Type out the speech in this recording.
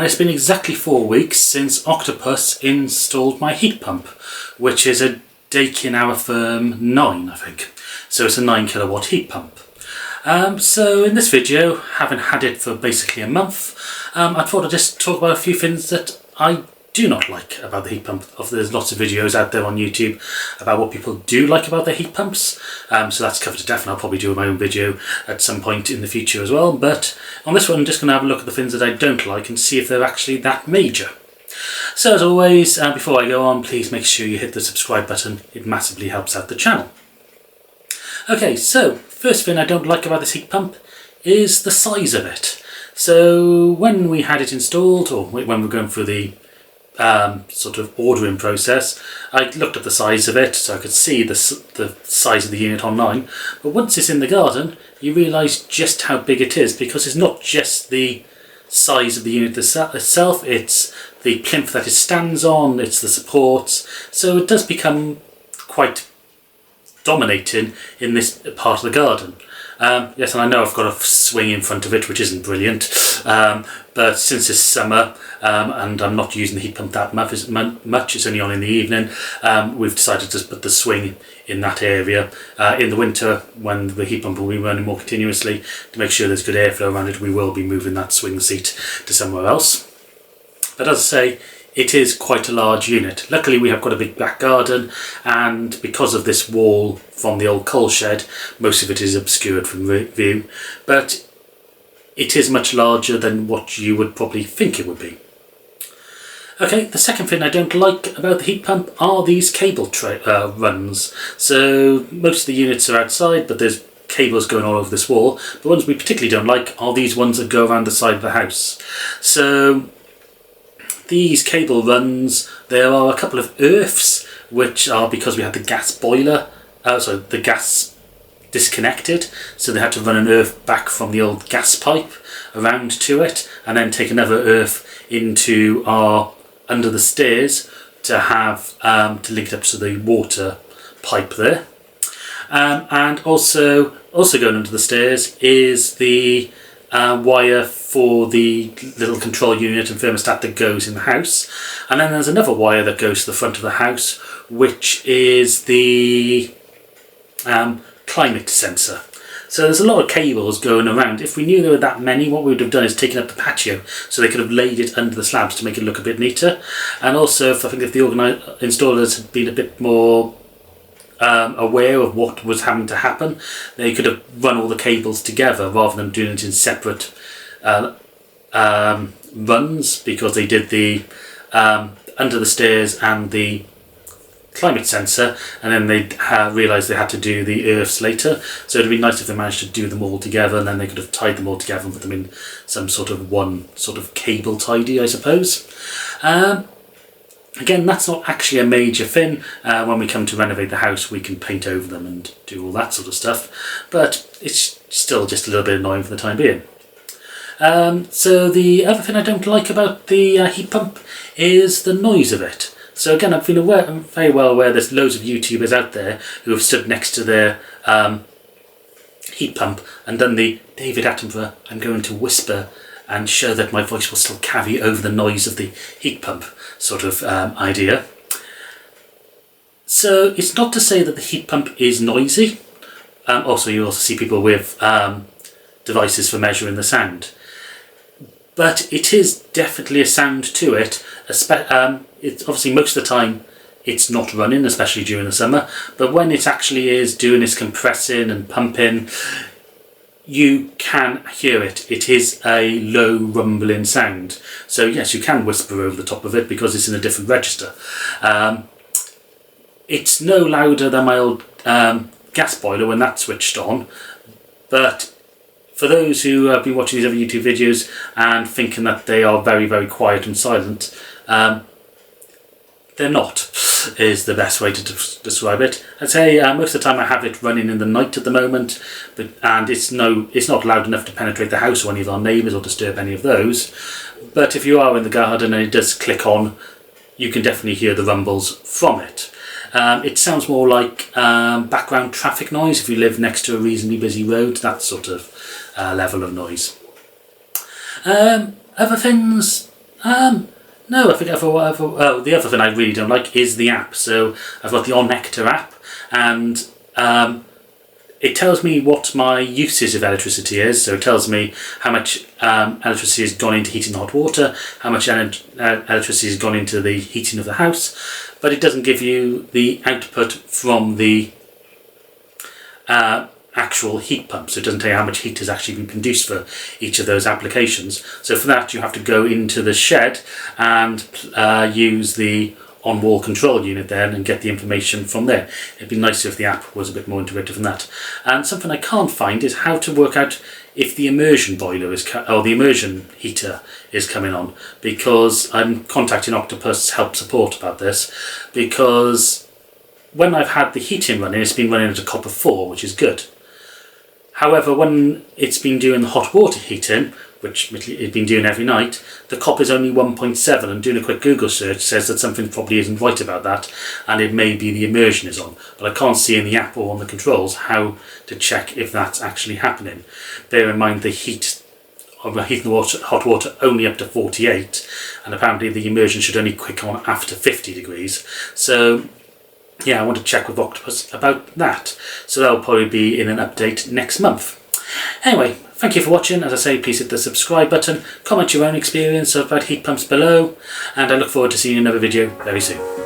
it's been exactly 4 weeks since Octopus installed my heat pump, which is a Daikin Hourtherm 9, I think. So it's a 9 kilowatt heat pump. So in this video, having had it for basically a month, I thought I'd just talk about a few things that I do not like about the heat pump. There's lots of videos out there on YouTube about what people do like about their heat pumps, so that's covered to death, and I'll probably do my own video at some point in the future as well. But on this one, I'm just going to have a look at the things that I don't like and see if they're actually that major. So as always, before I go on, please make sure you hit the subscribe button. It massively helps out the channel. Okay, so first thing I don't like about this heat pump is the size of it. So when we had it installed, or when we were going through the sort of ordering process, I looked at the size of it so I could see the size of the unit online. But once it's in the garden, you realise just how big it is, because it's not just the size of the unit itself, it's the plinth that it stands on, it's the supports, so it does become quite dominating in this part of the garden. Yes, and I know I've got a swing in front of it, which isn't brilliant, but since it's summer and I'm not using the heat pump that much, it's only on in the evening, we've decided to put the swing in that area. In the winter, when the heat pump will be running more continuously, to make sure there's good airflow around it, we will be moving that swing seat to somewhere else. But as I say, it is quite a large unit. Luckily we have got a big back garden, and because of this wall from the old coal shed, most of it is obscured from view, but it is much larger than what you would probably think it would be. Okay, the second thing I don't like about the heat pump are these cable runs. So most of the units are outside, but there's cables going all over this wall. The ones we particularly don't like are these ones that go around the side of the house. So these cable runs, there are a couple of earths, which are because we had the gas boiler, the gas disconnected, so they had to run an earth back from the old gas pipe around to it, and then take another earth into our under the stairs to have to link it up to the water pipe there. And also going under the stairs is the wire for the little control unit and thermostat that goes in the house, and then there's another wire that goes to the front of the house, which is the climate sensor. So there's a lot of cables going around. If we knew there were that many, what we would have done is taken up the patio, so they could have laid it under the slabs to make it look a bit neater. And also, I think if the installers had been a bit more aware of what was having to happen, they could have run all the cables together rather than doing it in separate runs, because they did the under the stairs and the climate sensor, and then they realised they had to do the earths later. So it'd be nice if they managed to do them all together, and then they could have tied them all together and put them in some sort of one sort of cable tidy, I suppose. Again, that's not actually a major thing. When we come to renovate the house, we can paint over them and do all that sort of stuff, but it's still just a little bit annoying for the time being. So the other thing I don't like about the heat pump is the noise of it. So again, I'm very well aware there's loads of YouTubers out there who have stood next to their heat pump and done the David Attenborough, I'm going to whisper and show that my voice will still carry over the noise of the heat pump sort of idea. So it's not to say that the heat pump is noisy. Also, you also see people with devices for measuring the sound. But it is definitely a sound to it. It's obviously most of the time it's not running, especially during the summer. But when it actually is doing its compressing and pumping, you can hear it. It is a low rumbling sound. So yes, you can whisper over the top of it because it's in a different register. It's no louder than my old gas boiler when that's switched on, but for those who have been watching these other YouTube videos and thinking that they are very, very quiet and silent, they're not, is the best way to describe it. I'd say most of the time I have it running in the night at the moment, and it's not loud enough to penetrate the house or any of our neighbours or disturb any of those. But if you are in the garden and it does click on, you can definitely hear the rumbles from it. It sounds more like background traffic noise if you live next to a reasonably busy road, that sort of level of noise. Other things No, I think the other thing I really don't like is the app. So I've got the Onnectar app, and it tells me what my usage of electricity is. So it tells me how much electricity has gone into heating the hot water, how much electricity has gone into the heating of the house, but it doesn't give you the output from the actual heat pump. So it doesn't tell you how much heat has actually been produced for each of those applications. So for that you have to go into the shed and use the on-wall control unit there and get the information from there. It'd be nicer if the app was a bit more intuitive than that. And something I can't find is how to work out if the immersion boiler is or the immersion heater is coming on, because I'm contacting Octopus Help Support about this, because when I've had the heating running, it's been running at a copper 4, which is good. However, when it's been doing the hot water heating, which it's been doing every night, the copper is only 1.7, and doing a quick Google search says that something probably isn't right about that, and it may be the immersion is on. But I can't see in the app or on the controls how to check if that's actually happening. Bear in mind the heat of the hot water only up to 48, and apparently the immersion should only kick on after 50 degrees. So yeah, I want to check with Octopus about that. So that'll probably be in an update next month. Anyway, thank you for watching. As I say, please hit the subscribe button, comment your own experience about heat pumps below, and I look forward to seeing another video very soon.